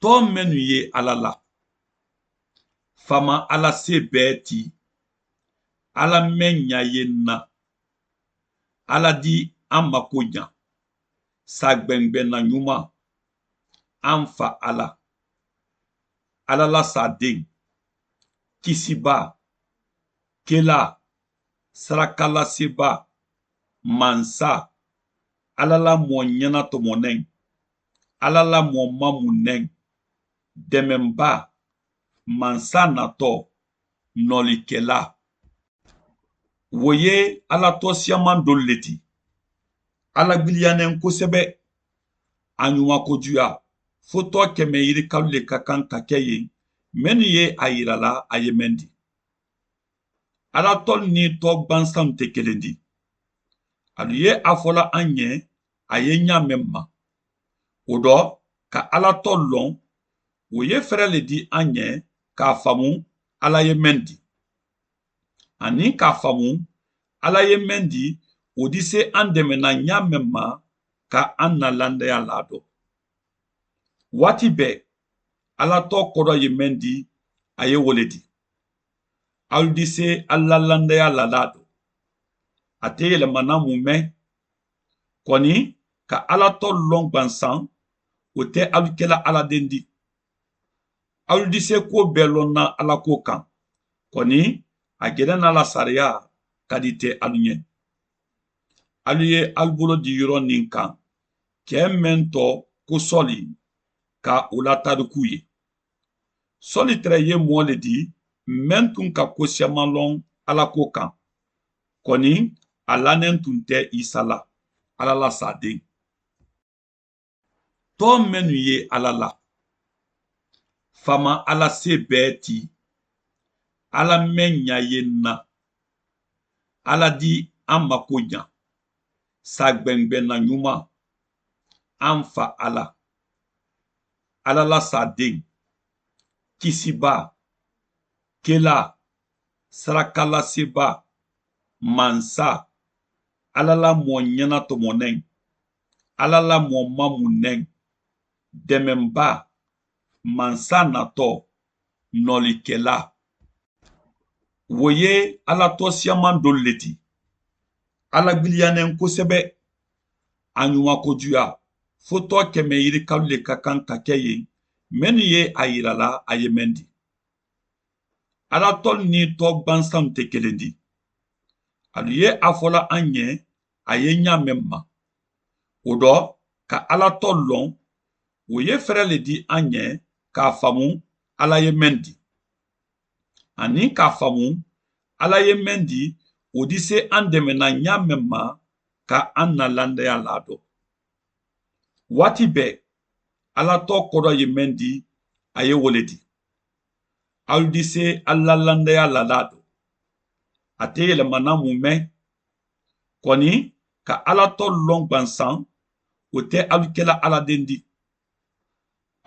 tɔn minnu ye Ala la fama Ala se bɛɛ ti Ala mɛn ɲa ye na Ala di an mako ɲa sagbɛngbɛnna ɲuman an fa Ala Ala la saden kisiba kela sarakalaseba mansa Ala la mɔ ɲɛna tɔmɔnɛn Ala la mɔ mamunɛn dɛmɛnba mansa natɔ nɔlikɛla o ye Ala tɔsiaman dɔ le ti Ala gwiriyanen kosɛbɛ a ɲumankojuya fotɔ kɛmɛ yirikalu le ka kan ka kɛ yen minnu ye a yirala a ye mɛn di Ala tɔ ni tɔ gwansanw tɛ kelen di alu ye a fɔla an ɲɛ a ye ɲa mɛn ma o dɔ ka Ala tɔ lɔn o ye fɛrɛ le di an ɲɛ k'a faamu Ala ye mɛn di ani k'a faamu Ala ye mɛn di o di se an dɛmɛna ɲa mɛn ma ka an na landaya la dɔ waati bɛɛ Ala tɔ kɔrɔ ye mɛn di a ye wole di alu di se Ala landaya la dɔ a tɛ yɛlɛmana mun mɛn kɔni ka Ala tɔ lɔn gwansan o tɛ alu kɛla Ala den di alu di se ko bɛɛ lɔnna Ala ko kan kɔni a gɛrɛna la sariya ka di tɛ alu ɲɛ alu ye alu bolo di yɔrɔ nin kan kɛ mɛn tɔ ko sɔli ka o la tariku ye sɔli tɛrɛ ye mɔ le di mɛn tun ka ko siaman lɔn Ala ko kan kɔni a lanen tun tɛ Isa la Ala la saden tɔn minnu ye Ala la fama Ala se bɛɛ ti Ala mɛn ɲa ye na Ala di an mako ɲa sagbɛngbɛnna ɲuman an fa Ala Ala la saden kisiba kela sarakalaseba mansa Ala la mɔ ɲɛna tɔmɔnɛn Ala la mɔ mamunɛn dɛmɛnba mansa natɔ nɔlikɛla o ye Ala tɔsiaman dɔ le ti Ala gwiriyanen kosɛbɛ a ɲumankojuya fotɔ kɛmɛ yirikalu le ka kan ka kɛ yen minnu ye a yirala a ye mɛn di Ala tɔ ni tɔ gwansanw tɛ kelen di alu ye a fɔla an ɲɛ a ye ɲa mɛn ma o dɔ ka Ala tɔ lɔn o ye fɛrɛ le di an ɲɛ k'a faamu Ala ye mɛn di ani k'a faamu Ala ye mɛn di o di se an dɛmɛna ɲa mɛn ma ka an na landaya la dɔ waati bɛɛ Ala tɔ kɔrɔ ye mɛn di a ye wole di alu di se Ala landaya la dɔ a tɛ yɛlɛmana mun mɛn kɔni ka Ala tɔ lɔn gwansan o tɛ alu kɛla Ala den di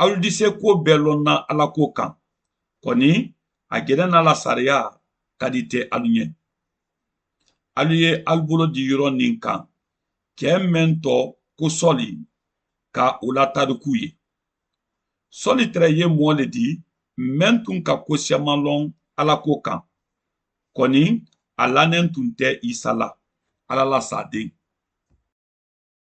alu di se ko bɛɛ lɔnna Ala ko kan kɔni a gɛrɛna la sariya ka di tɛ alu ɲɛ alu ye alu bolo di yɔrɔ nin kan kɛ mɛn tɔ ko sɔli ka o la tariku ye sɔli tɛrɛ ye mɔ le di mɛn tun ka ko siaman lɔn Ala ko kan kɔni a lanen tun tɛ Isa la Ala la saden